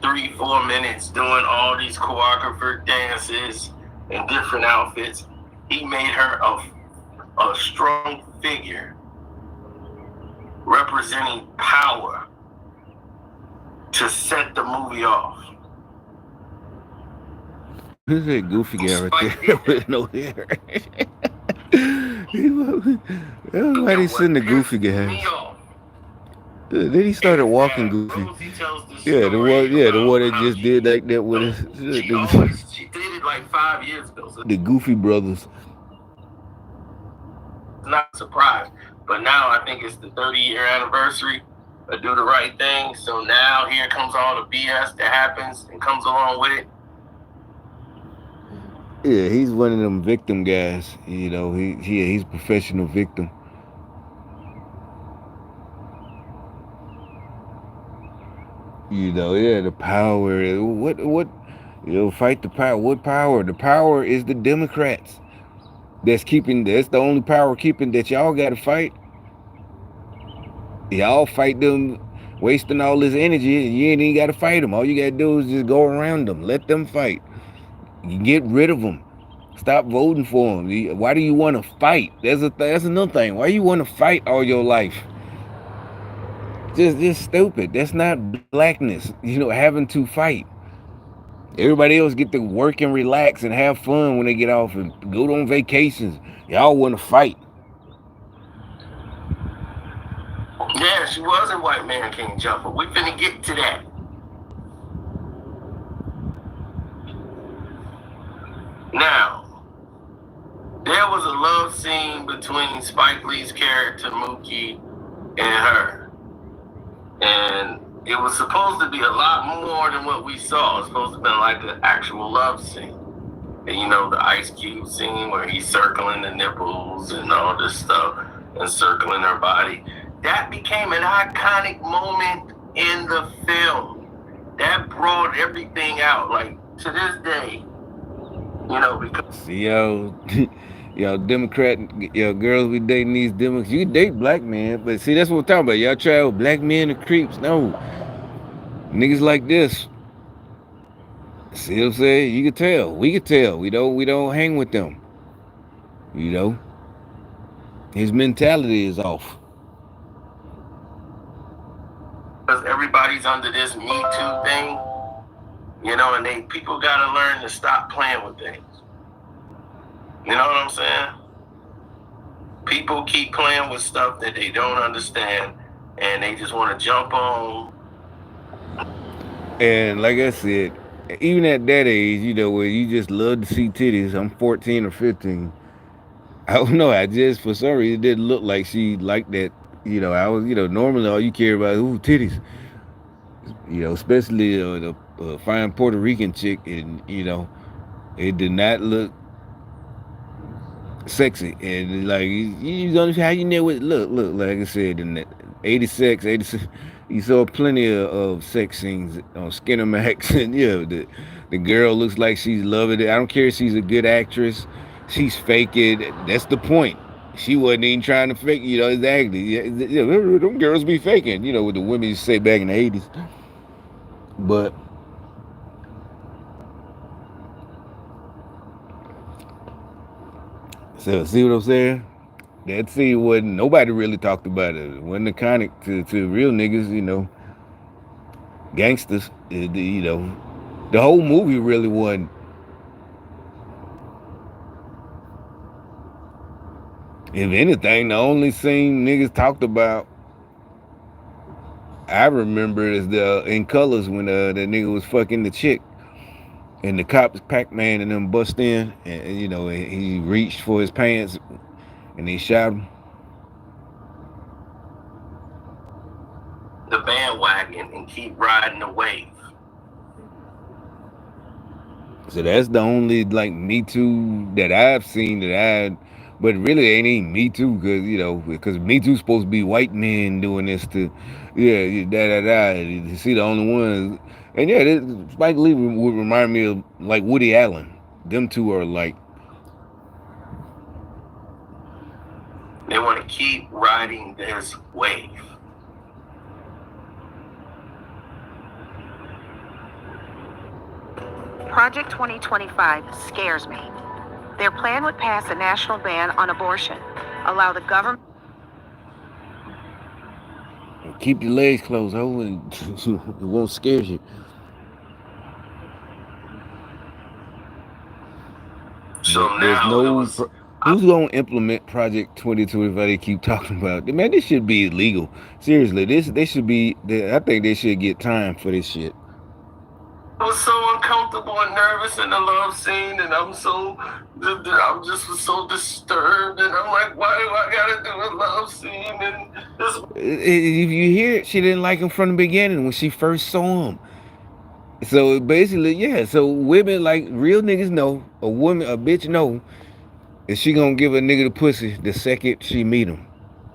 3-4 minutes doing all these choreographer dances in different outfits. He made her a strong figure representing power to set the movie off. Who's that goofy guy right there with no hair? Why they send the goofy guy? Then he started walking goofy. Yeah, the one that just did like that with his. She did it like 5 years ago. So The Goofy Brothers. not surprised. But now I think it's the 30-year anniversary of Do the Right Thing. So now here comes all the BS that happens and comes along with it. Yeah, he's one of them victim guys. You know, he's a professional victim. You know, yeah, the power. What? You know, fight the power. What power? The power is the Democrats. That's the only power keeping that y'all got to fight. Y'all fight them, wasting all this energy, and you ain't even got to fight them. All you got to do is just go around them. Let them fight. You get rid of them. Stop voting for them. Why do you want to fight? That's another thing. Why you want to fight all your life? Just stupid. That's not blackness. You know, having to fight. Everybody else get to work and relax and have fun when they get off and go on vacations. Y'all want to fight. Yeah, she was a white man can't jump, but we finna get to that. Now, there was a love scene between Spike Lee's character Mookie and her. And it was supposed to be a lot more than what we saw. It was supposed to have been like an actual love scene. And you know, the Ice Cube scene where he's circling the nipples and all this stuff and circling her body. That became an iconic moment in the film. That brought everything out. Like, to this day, you know, because... Y'all Democrat, y'all girls be dating these Democrats. You can date black men, but see, that's what we're talking about. Y'all try with black men and creeps. No. Niggas like this. See what I'm saying? You can tell. We can tell. We don't hang with them. You know? His mentality is off. Because everybody's under this Me Too thing, you know, and people gotta learn to stop playing with things. You know what I'm saying? People keep playing with stuff that they don't understand, and they just want to jump on. And like I said, even at that age, you know, where you just love to see titties, I'm 14 or 15. I don't know, for some reason, it didn't look like she liked that. You know, normally all you care about is, titties. You know, especially the fine Puerto Rican chick, and, you know, it did not look sexy. And like, you don't how you know it look, like I said, in the 86, you saw plenty of sex scenes on Skinamax, and yeah, the girl looks like she's loving it. I don't care if she's a good actress, she's faking. That's the point. She wasn't even trying to fake, you know, exactly. Yeah, them girls be faking, you know, what the women used to say back in the 80s. But so see what I'm saying? That scene wasn't, nobody really talked about it. It wasn't iconic to real niggas, you know, gangsters. You know, the whole movie really wasn't. If anything, the only scene niggas talked about, I remember, is in Colors when the nigga was fucking the chick. And the cops, Pac-Man, and them bust in, and you know, he reached for his pants, and he shot him. The bandwagon and keep riding the wave. So that's the only like Me Too that I've seen but really ain't even Me Too, because Me Too's supposed to be white men doing this to, You see the only ones. And yeah, Spike Lee would remind me of like Woody Allen. Them two are like. They want to keep riding this wave. Project 2025 scares me. Their plan would pass a national ban on abortion, allow the government. Keep your legs closed, and it won't scare you. So now who's gonna implement Project 2025? They keep talking about. Man, this should be illegal. Seriously, they should be. I think they should get time for this shit. was so uncomfortable and nervous in the love scene, and I'm just was so disturbed, and I'm like, why do I gotta do a love scene? And this. If you hear it, she didn't like him from the beginning when she first saw him. So basically, yeah. So women, like real niggas know, a bitch know, is she gonna give a nigga the pussy the second she meet him.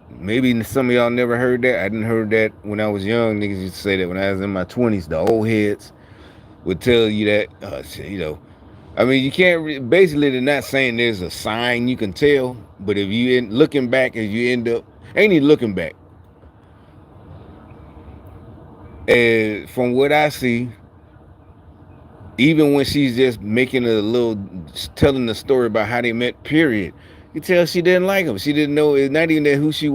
Maybe some of y'all never heard that. I didn't heard that when I was young. Niggas used to say that when I was in my 20s. The old heads would tell you that, you know. I mean, you can't, basically they're not saying there's a sign you can tell, but if you looking back, if you end up, ain't even looking back. And from what I see, even when she's just making telling the story about how they met, period, you tell she didn't like him. She didn't know, it's not even that who he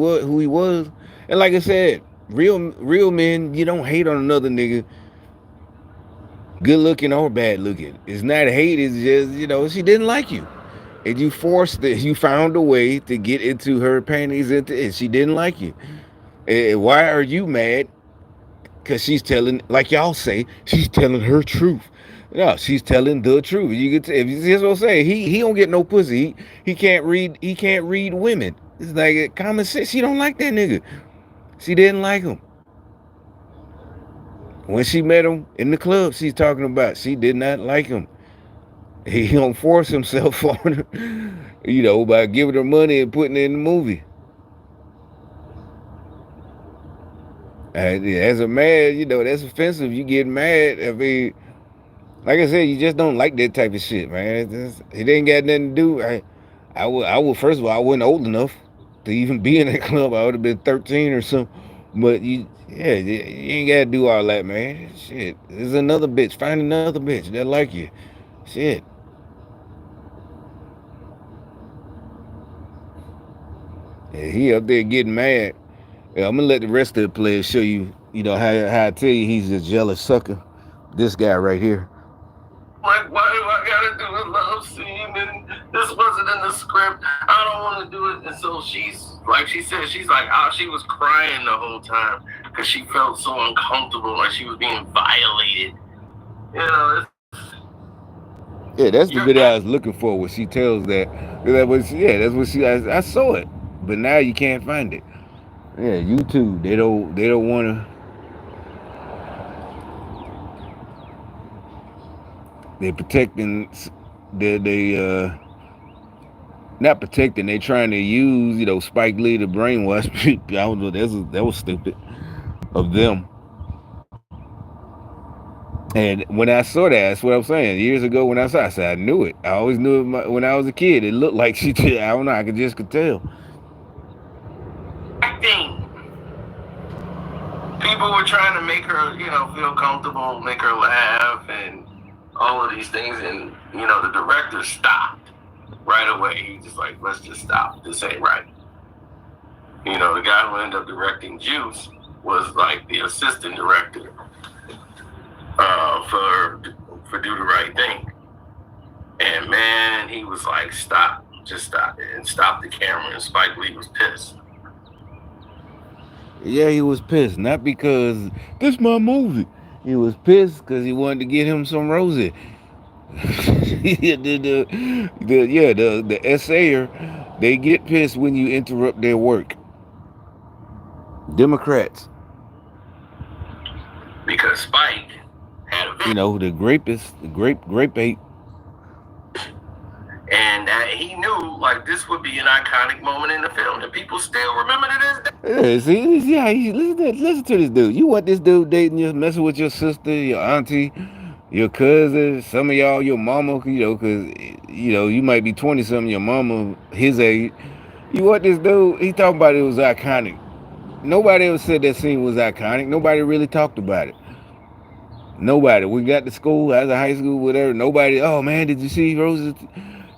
was. And like I said, real men, you don't hate on another nigga, good looking or bad looking. It's not hate, it's just, you know, she didn't like you. And you found a way to get into her panties, and she didn't like you. And why are you mad? Because she's telling, like y'all say, she's telling her truth. No, she's telling the truth. You get if you see what I'm saying, he don't get no pussy. He can't read women. It's like common sense. She don't like that nigga. She didn't like him. When she met him in the club, she's talking about she did not like him. He don't force himself on her, you know, by giving her money and putting it in the movie. And as a man, you know, that's offensive. You get mad. I mean, like I said, you just don't like that type of shit, man. It ain't got nothing to do. I would first of all, I wasn't old enough to even be in that club. I would have been 13 or something. But you ain't gotta do all that, man. Shit, there's another bitch. Find another bitch that like you. Shit. Yeah, he up there getting mad. Yeah, I'm gonna let the rest of the players show you, you know, how I tell you he's a jealous sucker. This guy right here. Like, why do I gotta do a love scene? And this wasn't in the script. I don't want to do it. And so she's like, she said, she's like, she was crying the whole time because she felt so uncomfortable, like she was being violated. You know. Yeah, that's the bit I was looking for. When she tells that that's what she. I saw it, but now you can't find it. Yeah, YouTube. They don't want to. They're protecting. They not protecting. They trying to use, you know, Spike Lee to brainwash people. I don't know. That was stupid of them. And when I saw that, that's what I'm saying. Years ago, when I saw it, I said I knew it. I always knew it when I was a kid. It looked like she did. I don't know. I could tell. Acting. People were trying to make her, you know, feel comfortable, make her laugh, and all of these things. And, you know, the director stopped right away. He just like, let's just stop. This ain't right. You know, the guy who ended up directing Juice was like the assistant director for Do the Right Thing. And man, he was like, stop, just stop it, and stop the camera. And Spike Lee was pissed. Yeah, he was pissed. Not because this my movie. He was pissed because he wanted to get him some Rosie. the essayer, they get pissed when you interrupt their work. Democrats. Because Spike had a you know, the grapist, the grape ape. And he knew, like, this would be an iconic moment in the film, and people still remember to this day. Yeah, see, listen to this dude. You want this dude dating you, messing with your sister, your auntie, your cousin, some of y'all, your mama, you know, because, you know, you might be 20-something, your mama, his age. You want this dude, he talking about it was iconic. Nobody ever said that scene was iconic. Nobody really talked about it. Nobody. We got to school, as a high school, whatever. Nobody, oh, man, did you see Rosie?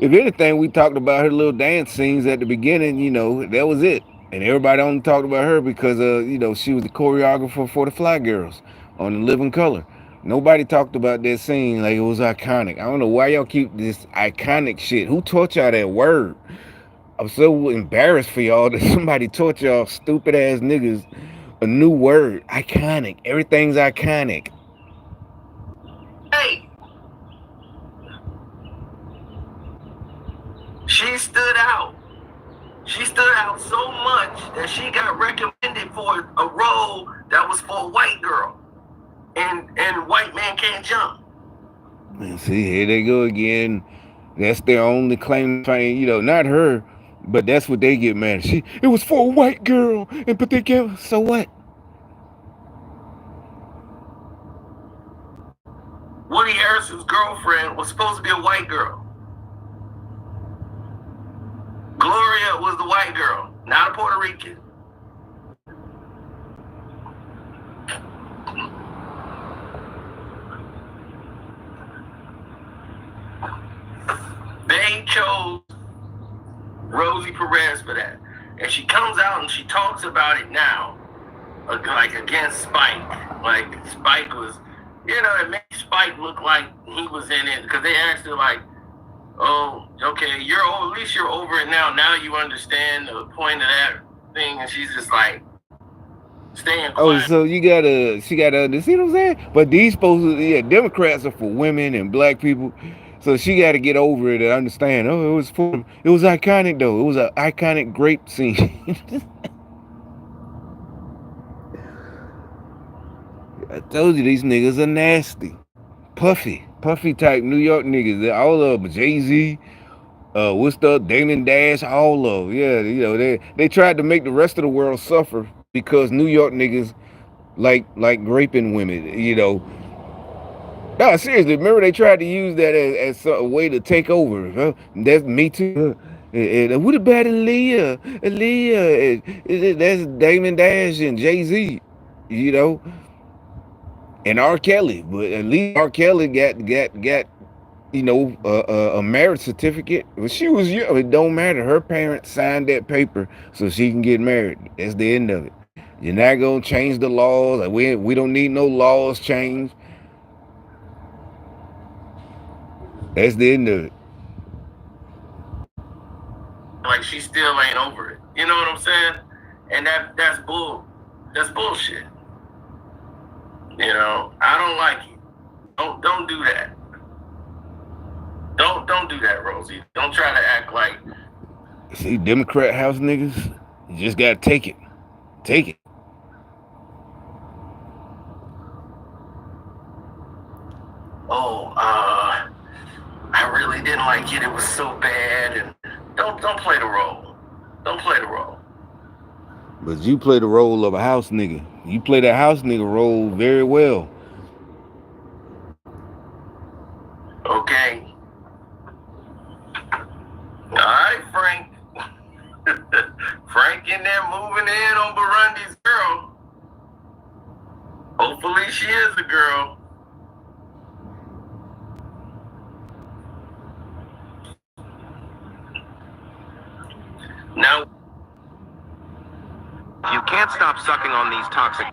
If anything, we talked about her little dance scenes at the beginning, you know, that was it. And everybody only talked about her because, you know, she was the choreographer for the Fly Girls on The Living Color. Nobody talked about that scene like it was iconic. I don't know why y'all keep this iconic shit. Who taught y'all that word? I'm so embarrassed for y'all that somebody taught y'all stupid ass niggas a new word. Iconic. Everything's iconic. Hey, She stood out. She stood out so much that she got recommended for a role that was for a white girl. And White Man Can't Jump. And see, here they go again. That's their only claim to fame, you know, not her, but that's what they get mad at. It was for a white girl, and but they gave, so what? Woody Harrelson's girlfriend was supposed to be a white girl. Gloria was the white girl, not a Puerto Rican. They chose Rosie Perez for that. And she comes out and she talks about it now, like against Spike. Like Spike was, you know, it made Spike look like he was in it because they asked her like, oh, okay, at least you're over it now. Now you understand the point of that thing. And she's just like, staying quiet. Oh, so she gotta understand what I'm saying? But these supposed to, Democrats are for women and black people. So she got to get over it and understand. Oh, it was iconic though. It was an iconic grape scene. I told you these niggas are nasty, puffy type New York niggas. They're all of them. Jay-Z, what's the Damon Dash, all of them. Yeah, you know they tried to make the rest of the world suffer because New York niggas like raping women. You know. No, seriously, remember they tried to use that as a way to take over. Huh? That's Me Too. What about Aaliyah? That's Damon Dash and Jay-Z, you know, and R. Kelly. But at least R. Kelly got you know, a marriage certificate. But she was young. It don't matter. Her parents signed that paper so she can get married. That's the end of it. You're not gonna change the laws. We don't need no laws changed. That's the end of it. Like she still ain't over it. You know what I'm saying? And that's bullshit. You know, I don't like it. Don't do that. Don't do that, Rosie. Don't try to act like. See, Democrat House niggas, you just gotta take it. Take it. Oh, I really didn't like it. It was so bad. And don't play the role. Don't play the role. But you play the role of a house nigga. You play that house nigga role very well. Okay. All right, Frank. Frank in there moving in on Burundi's girl. Hopefully she is a girl. Now, You can't stop sucking on these toxic.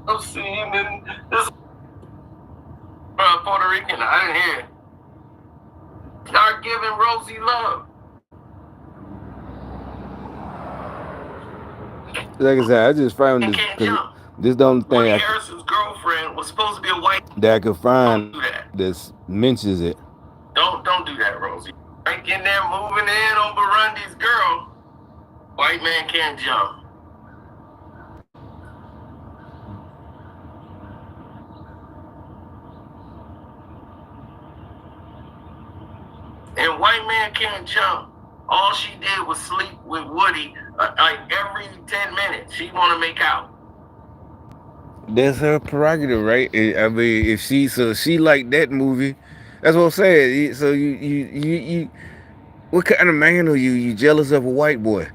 I'm seeing this Puerto Rican. I didn't hear it. Start giving Rosie love. Like I said, I just found this. This is the only thing Harrison's girlfriend was supposed to be a white. That I could find that mentions it. Don't do that, Rosie. Frank in there moving in on Burundi's girl. White Man Can't Jump. And White Man Can't Jump. All she did was sleep with Woody like every 10 minutes. She want to make out. That's her prerogative, right? I mean, if she liked that movie, that's what I'm saying. So you what kind of man are you? You jealous of a white boy?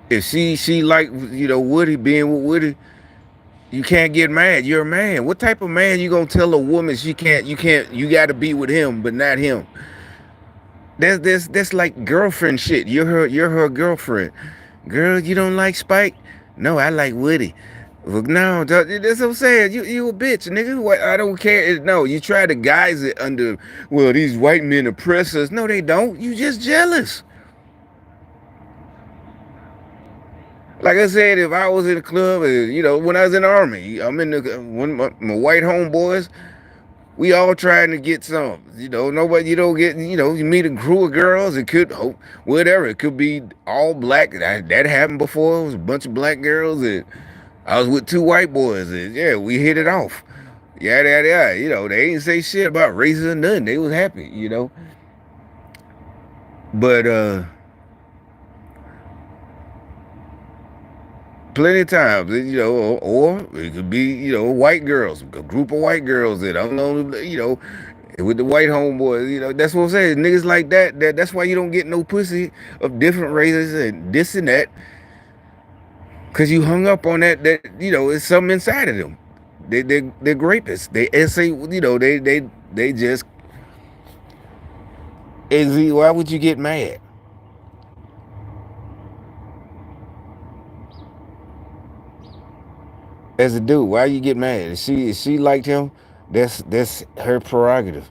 If she like, you know, Woody, being with Woody, you can't get mad. You're a man. What type of man you gonna tell a woman you got to be with him but not him? That's like girlfriend shit. You're her girlfriend. Girl, you don't like Spike? No, I like Woody. Well, no, that's what I'm saying. You a bitch, nigga. I don't care. No, you try to guise it under, well, these white men oppress us. No, they don't. You just jealous. Like I said, if I was in the club, you know, when I was in the army, I'm in the when my white homeboys, we all trying to get some. You know, nobody, you don't get, you know, you meet a crew of girls. It could, whatever. It could be all black. That happened before. It was a bunch of black girls, and I was with two white boys, and yeah, we hit it off. Yeah. You know, they ain't say shit about races or nothing. They was happy, you know. But plenty of times, you know, or it could be, you know, white girls, a group of white girls that I don't know, you know, with the white homeboys, you know, that's what I'm saying. Niggas like that's why you don't get no pussy of different races and this and that. Cause you hung up on that, you know, it's something inside of them. They're rapists. They say, you know, they just, why would you get mad? As a dude, why you get mad? If she liked him, that's her prerogative.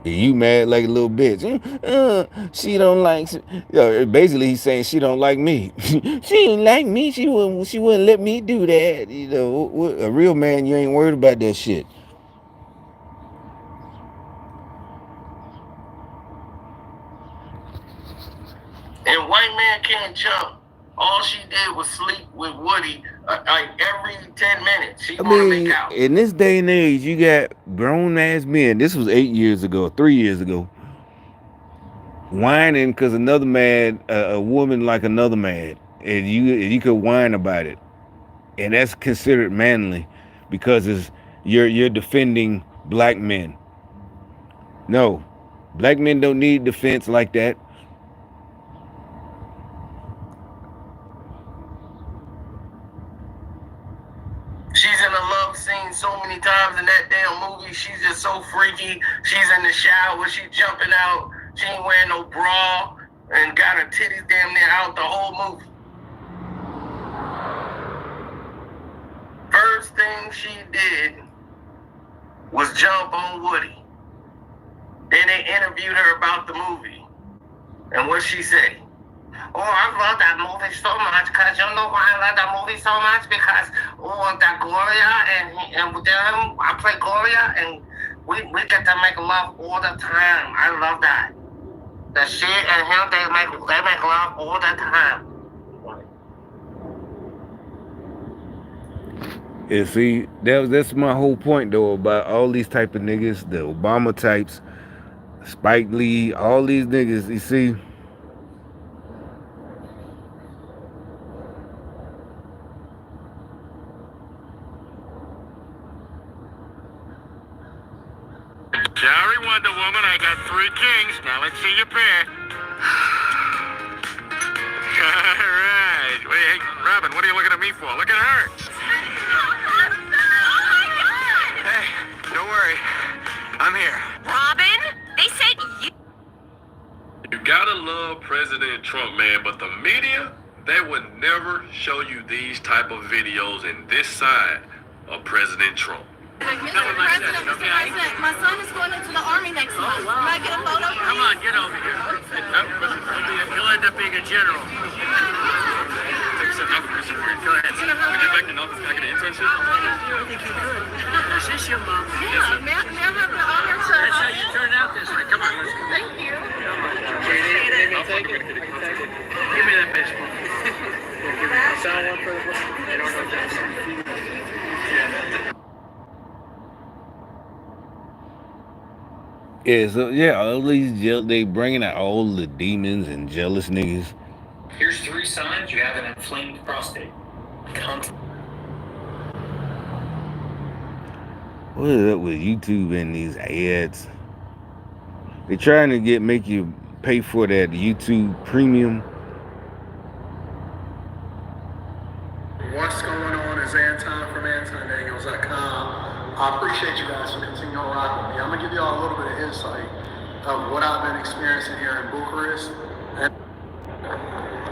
And you mad like a little bitch. She don't like. You know, basically, he's saying she don't like me. She ain't like me. She wouldn't let me do that. You know, a real man, you ain't worried about that shit. And white man can't jump. All she did was sleep with Woody like every 10 minutes. She want to make out. In this day and age, you got grown ass men. This was 8 years ago, 3 years ago, whining because another man, a woman like another man, and you could whine about it, and that's considered manly because you're defending black men. No, black men don't need defense like that. She's in a love scene so many times in that damn movie. She's just so freaky. She's in the shower. She's jumping out. She ain't wearing no bra and got her titties damn near out the whole movie. First thing she did was jump on Woody. Then they interviewed her about the movie. And what she say? Oh, I love that movie so much because you know why I love that movie so much? Because, that Gloria and with them, I play Gloria and we get to make love all the time. I love that. The shit and him, they make love all the time. Yeah, see, that's my whole point though about all these type of niggas, the Obama types, Spike Lee, all these niggas, you see. Sorry, Wonder Woman, I got 3 kings. Now let's see your pair. All right. Wait, hey, Robin, what are you looking at me for? Look at her. Hey, don't worry. I'm here. Robin, they said you... You gotta love President Trump, man, but the media, they would never show you these type of videos in this side of President Trump. Mr. President, my son is going into the Army next month. Can I get a photo, please? Come on, get over here. You'll end up being a general. Go ahead. Would you like to know if it's back in the internship? I think you could. Is this your mom? Yeah, may I have the honor to... That's how you turn out this way. Come on, let's go. Thank you. Give me that baseball. Sign one for the book. Yeah, so yeah, all these they bringing out all the demons and jealous niggas. Here's 3 signs you have an inflamed prostate. What is up with YouTube and these ads? They're trying to make you pay for that YouTube premium. What's going on is Anton from AntonDaniels.com. I appreciate you guys for continuing to rock with me. I'm going to give y'all a little bit of insight of what I've been experiencing here in Bucharest.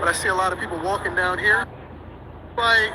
But I see a lot of people walking down here. Like,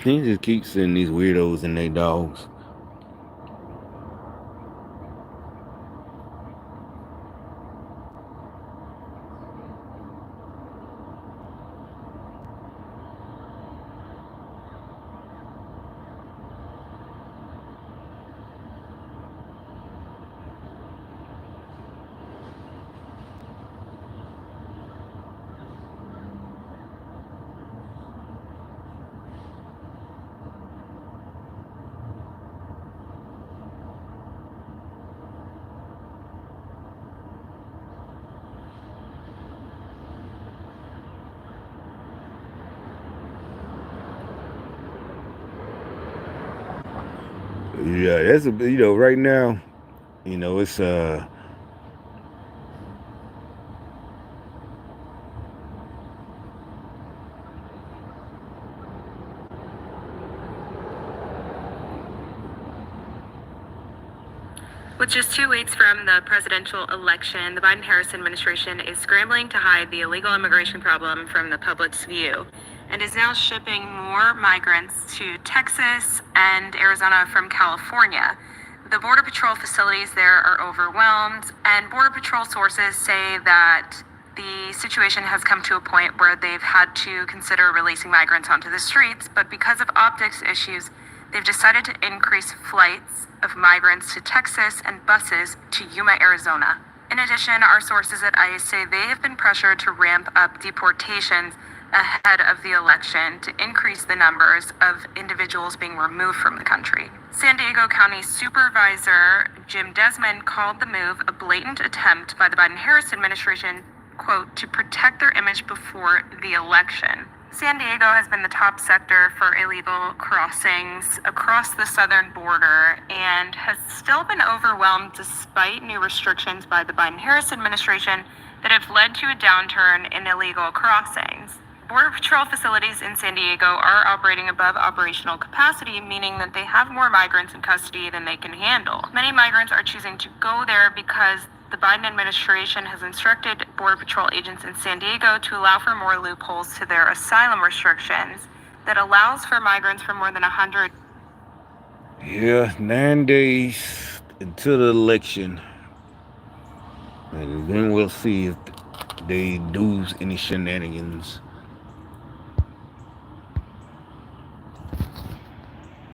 He just keeps sending these weirdos and their dogs. Yeah, that's right now, it's With just 2 weeks from the presidential election, the Biden-Harris administration is scrambling to hide the illegal immigration problem from the public's view and is now shipping more migrants to Texas and Arizona from California. The Border Patrol facilities there are overwhelmed, and Border Patrol sources say that the situation has come to a point where they've had to consider releasing migrants onto the streets, but because of optics issues, they've decided to increase flights of migrants to Texas and buses to Yuma, Arizona. In addition, our sources at ICE say they have been pressured to ramp up deportations ahead of the election to increase the numbers of individuals being removed from the country. San Diego County Supervisor Jim Desmond called the move a blatant attempt by the Biden-Harris administration, quote, to protect their image before the election. San Diego has been the top sector for illegal crossings across the southern border and has still been overwhelmed despite new restrictions by the Biden-Harris administration that have led to a downturn in illegal crossings. Border Patrol facilities in San Diego are operating above operational capacity, meaning that they have more migrants in custody than they can handle. Many migrants are choosing to go there because the Biden administration has instructed Border Patrol agents in San Diego to allow for more loopholes to their asylum restrictions that allows for migrants from more than 100. Yeah, 9 days until the election. And then we'll see if they do any shenanigans.